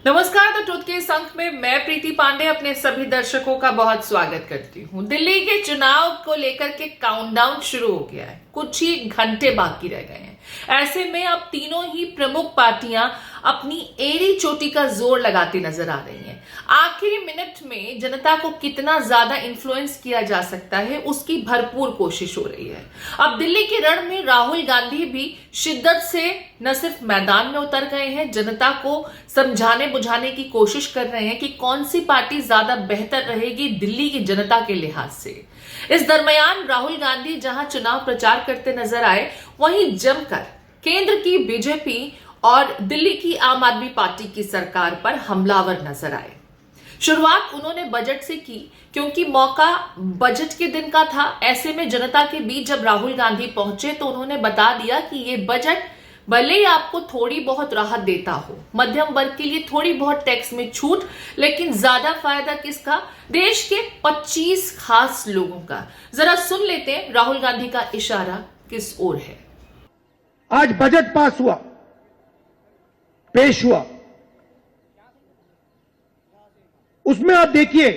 नमस्कार। The truth के इस अंक में मैं प्रीति पांडे अपने सभी दर्शकों का बहुत स्वागत करती हूं। दिल्ली के चुनाव को लेकर के काउंटडाउन शुरू हो गया है, कुछ ही घंटे बाकी रह गए हैं। ऐसे में अब तीनों ही प्रमुख पार्टियां अपनी एड़ी चोटी का जोर लगाती नजर आ रही हैं। आखिरी मिनट में जनता को कितना ज्यादा इन्फ्लुएंस किया जा सकता है, उसकी भरपूर कोशिश हो रही है। अब दिल्ली के रण में राहुल गांधी भी शिद्दत से न सिर्फ मैदान में उतर गए हैं, जनता को समझाने बुझाने की कोशिश कर रहे हैं कि कौन सी पार्टी ज्यादा बेहतर रहेगी दिल्ली की जनता के लिहाज से। इस दरमियान राहुल गांधी जहां चुनाव प्रचार करते नजर आए, वहीं जमकर केंद्र की बीजेपी और दिल्ली की आम आदमी पार्टी की सरकार पर हमलावर नजर आए। शुरुआत उन्होंने बजट से की, क्योंकि मौका बजट के दिन का था। ऐसे में जनता के बीच जब राहुल गांधी पहुंचे तो उन्होंने बता दिया कि ये बजट भले ही आपको थोड़ी बहुत राहत देता हो, मध्यम वर्ग के लिए थोड़ी बहुत टैक्स में छूट, लेकिन ज्यादा फायदा किसका? देश के 25 खास लोगों का। जरा सुन लेते हैं राहुल गांधी का इशारा किस ओर है। आज बजट पास हुआ, पेश हुआ, उसमें आप देखिए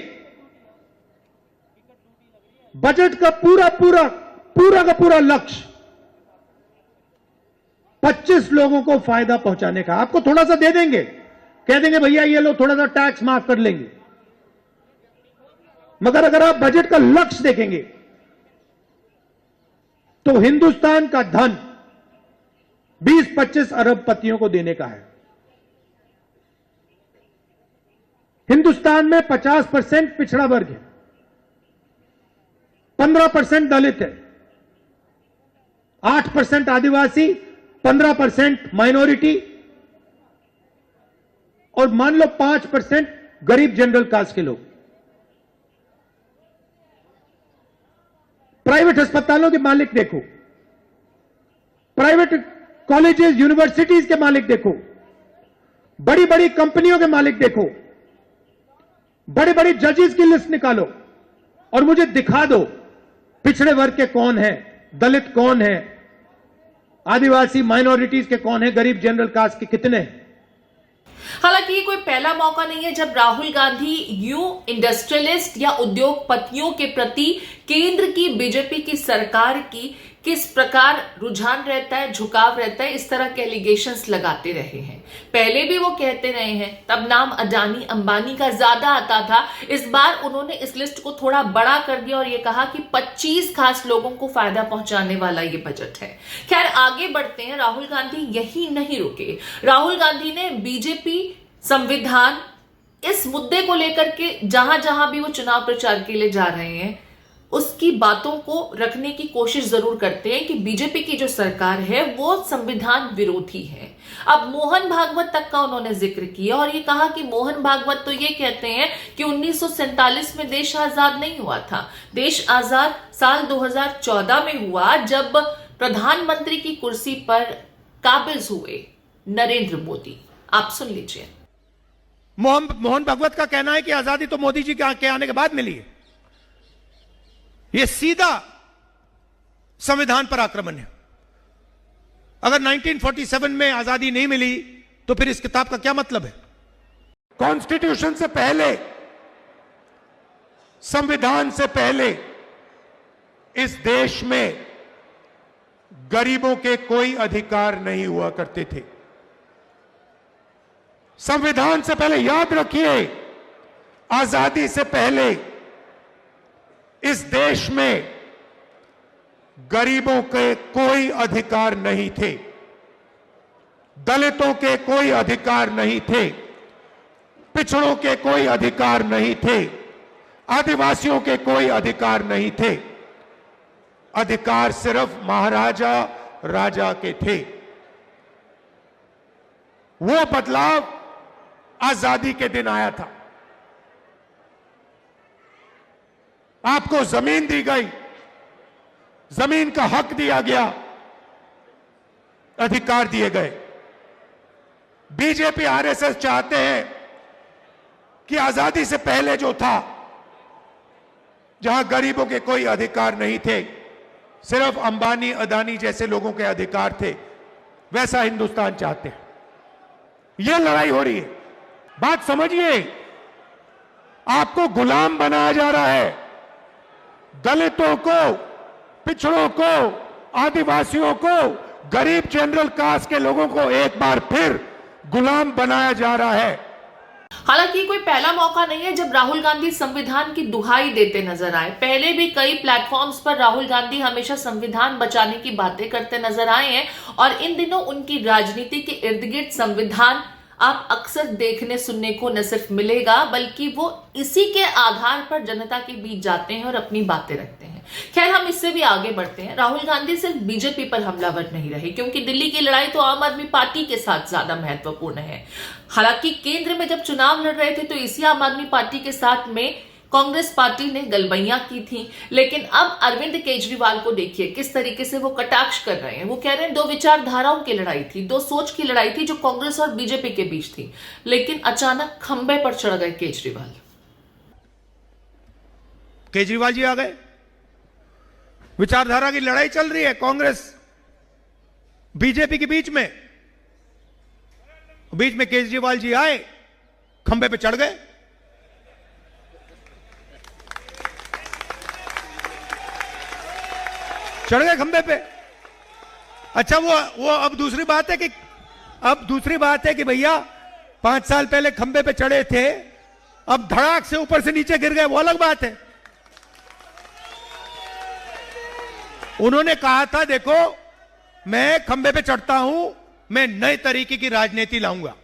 बजट का पूरा का पूरा लक्ष्य 25 लोगों को फायदा पहुंचाने का। आपको थोड़ा सा दे देंगे, कह देंगे भैया ये लो थोड़ा सा टैक्स माफ कर लेंगे, मगर अगर आप बजट का लक्ष्य देखेंगे तो हिंदुस्तान का धन 20-25 अरबपतियों को देने का है। हिंदुस्तान में 50% पिछड़ा वर्ग है, 15% दलित है, 8% आदिवासी, 15% माइनॉरिटी और मान लो 5% गरीब जनरल कास्ट के लोग। प्राइवेट अस्पतालों के मालिक देखो, प्राइवेट कॉलेजेस यूनिवर्सिटीज के मालिक देखो, बड़ी बड़ी कंपनियों के मालिक देखो, बड़े बड़े जजेस की लिस्ट निकालो और मुझे दिखा दो पिछड़े वर्ग के कौन है, दलित कौन है, आदिवासी माइनॉरिटीज के कौन है, गरीब जनरल कास्ट के कितने हैं। हालांकि ये कोई पहला मौका नहीं है जब राहुल गांधी यूं इंडस्ट्रियलिस्ट या उद्योगपतियों के प्रति केंद्र की बीजेपी की सरकार की किस प्रकार रुझान रहता है, झुकाव रहता है, इस तरह के एलिगेशंस लगाते रहे हैं। पहले भी वो कहते रहे हैं, तब नाम अडानी अंबानी का ज्यादा आता था। इस बार उन्होंने इस लिस्ट को थोड़ा बड़ा कर दिया और ये कहा कि 25 खास लोगों को फायदा पहुंचाने वाला ये बजट है। खैर आगे बढ़ते हैं। राहुल गांधी यही नहीं रुके। राहुल गांधी ने बीजेपी, संविधान, इस मुद्दे को लेकर के जहां जहां भी वो चुनाव प्रचार के लिए जा रहे हैं, उसकी बातों को रखने की कोशिश जरूर करते हैं कि बीजेपी की जो सरकार है वो संविधान विरोधी है। अब मोहन भागवत तक का उन्होंने जिक्र किया और ये कहा कि मोहन भागवत तो ये कहते हैं कि 1947 में देश आजाद नहीं हुआ था। देश आजाद साल 2014 में हुआ, जब प्रधानमंत्री की कुर्सी पर काबिज हुए नरेंद्र मोदी। आप सुन लीजिए। मोहन भागवत का कहना है कि आजादी तो मोदी जी के आने के बाद मिली है। यह सीधा संविधान पर आक्रमण है। अगर 1947 में आजादी नहीं मिली तो फिर इस किताब का क्या मतलब है? कॉन्स्टिट्यूशन से पहले, संविधान से पहले इस देश में गरीबों के कोई अधिकार नहीं हुआ करते थे। संविधान से पहले, याद रखिए, आजादी से पहले इस देश में गरीबों के कोई अधिकार नहीं थे, दलितों के कोई अधिकार नहीं थे, पिछड़ों के कोई अधिकार नहीं थे, आदिवासियों के कोई अधिकार नहीं थे। अधिकार सिर्फ महाराजा राजा के थे। वो बदलाव आजादी के दिन आया था। आपको जमीन दी गई, जमीन का हक दिया गया, अधिकार दिए गए। बीजेपी आरएसएस चाहते हैं कि आजादी से पहले जो था, जहां गरीबों के कोई अधिकार नहीं थे, सिर्फ अंबानी अदानी जैसे लोगों के अधिकार थे, वैसा हिंदुस्तान चाहते हैं। यह लड़ाई हो रही है। बात समझिए, आपको गुलाम बनाया जा रहा है। दलितों को, पिछड़ों को, आदिवासियों को, गरीब जनरल कास्ट के लोगों को एक बार फिर गुलाम बनाया जा रहा है। हालांकि कोई पहला मौका नहीं है जब राहुल गांधी संविधान की दुहाई देते नजर आए। पहले भी कई प्लेटफॉर्म्स पर राहुल गांधी हमेशा संविधान बचाने की बातें करते नजर आए हैं और इन दिनों उनकी राजनीति के इर्द गिर्द संविधान आप अक्सर देखने सुनने को न सिर्फ मिलेगा बल्कि वो इसी के आधार पर जनता के बीच जाते हैं और अपनी बातें रखते हैं। खैर, हम इससे भी आगे बढ़ते हैं। राहुल गांधी सिर्फ बीजेपी पर हमलावर नहीं रहे, क्योंकि दिल्ली की लड़ाई तो आम आदमी पार्टी के साथ ज्यादा महत्वपूर्ण है। हालांकि केंद्र में जब चुनाव लड़ रहे थे तो इसी आम आदमी पार्टी के साथ में कांग्रेस पार्टी ने गलबैयां की थी, लेकिन अब अरविंद केजरीवाल को देखिए किस तरीके से वो कटाक्ष कर रहे हैं। वो कह रहे हैं दो विचारधाराओं की लड़ाई थी, दो सोच की लड़ाई थी जो कांग्रेस और बीजेपी के बीच थी, लेकिन अचानक खंबे पर चढ़ गए केजरीवाल। केजरीवाल जी आ गए, विचारधारा की लड़ाई चल रही है कांग्रेस बीजेपी के बीच में केजरीवाल जी आए, खंबे पे चढ़ गए। खंबे पे। अच्छा, वो अब दूसरी बात है कि भैया 5 साल पहले खंबे पे चढ़े थे, अब धड़ाक से ऊपर से नीचे गिर गए, वो अलग बात है। उन्होंने कहा था देखो मैं खंबे पे चढ़ता हूं, मैं नए तरीके की राजनीति लाऊंगा,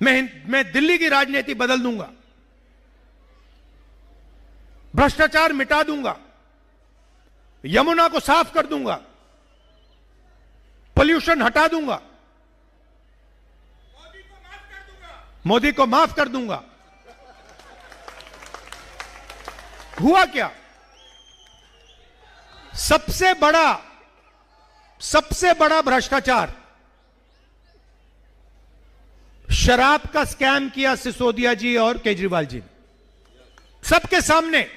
मैं दिल्ली की राजनीति बदल दूंगा, भ्रष्टाचार मिटा दूंगा, यमुना को साफ कर दूंगा, पोल्यूशन हटा दूंगा, मोदी को माफ कर दूंगा। हुआ क्या? सबसे बड़ा भ्रष्टाचार, शराब का स्कैम किया सिसोदिया जी और केजरीवाल जी ने, सबके सामने।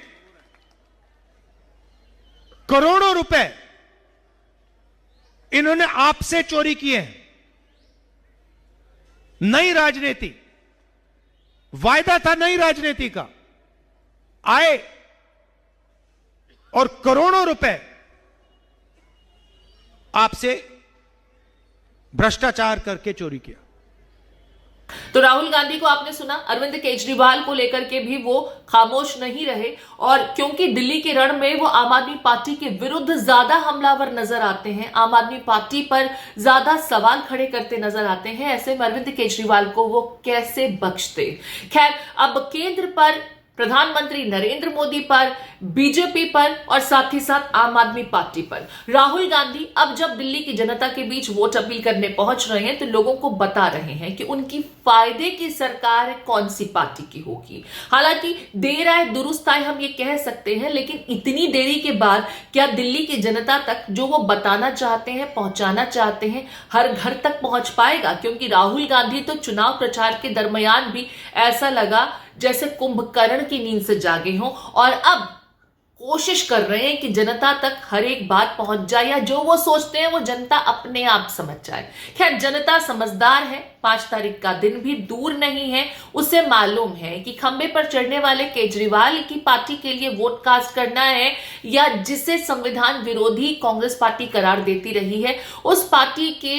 करोड़ों रुपए इन्होंने आपसे चोरी किए हैं। नई राजनीति, वायदा था नई राजनीति का, आए और करोड़ों रुपए आपसे भ्रष्टाचार करके चोरी किया। तो राहुल गांधी को आपने सुना, अरविंद केजरीवाल को लेकर के भी वो खामोश नहीं रहे, और क्योंकि दिल्ली के रण में वो आम आदमी पार्टी के विरुद्ध ज्यादा हमलावर नजर आते हैं, आम आदमी पार्टी पर ज्यादा सवाल खड़े करते नजर आते हैं, ऐसे में अरविंद केजरीवाल को वो कैसे बख्शते। खैर, अब केंद्र पर प्रधानमंत्री नरेंद्र मोदी पर, बीजेपी पर और साथ ही साथ आम आदमी पार्टी पर राहुल गांधी अब जब दिल्ली की जनता के बीच वोट अपील करने पहुंच रहे हैं तो लोगों को बता रहे हैं कि उनकी फायदे की सरकार कौन सी पार्टी की होगी। हालांकि देर आए दुरुस्त आए हम ये कह सकते हैं, लेकिन इतनी देरी के बाद क्या दिल्ली की जनता तक जो वो बताना चाहते हैं, पहुंचाना चाहते हैं, हर घर तक पहुंच पाएगा? क्योंकि राहुल गांधी तो चुनाव प्रचार के दरमियान भी ऐसा लगा जैसे कुंभकर्ण की नींद से जागे हों और अब कोशिश कर रहे हैं कि जनता तक हर एक बात पहुंच जाए, या जो वो सोचते हैं वो जनता अपने आप समझ जाए। खैर, जनता समझदार है, 5 तारीख का दिन भी दूर नहीं है। उसे मालूम है कि खंबे पर चढ़ने वाले केजरीवाल की पार्टी के लिए वोट कास्ट करना है, या जिसे संविधान विरोधी कांग्रेस पार्टी करार देती रही है उस पार्टी के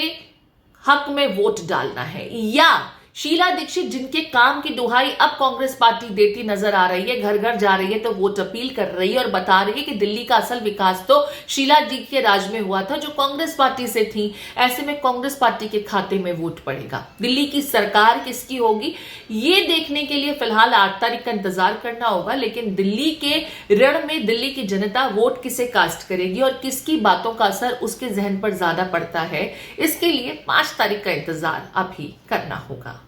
हक में वोट डालना है, या शीला दीक्षित जिनके काम की दुहाई अब कांग्रेस पार्टी देती नजर आ रही है, घर घर जा रही है तो वोट अपील कर रही है और बता रही है कि दिल्ली का असल विकास तो शीला जी के राज में हुआ था जो कांग्रेस पार्टी से थी, ऐसे में कांग्रेस पार्टी के खाते में वोट पड़ेगा। दिल्ली की सरकार किसकी होगी ये देखने के लिए फिलहाल 8 तारीख का इंतजार करना होगा, लेकिन दिल्ली के रण में दिल्ली की जनता वोट किसे कास्ट करेगी और किसकी बातों का असर उसके जहन पर ज्यादा पड़ता है, इसके लिए 5 तारीख का इंतजार अभी करना होगा।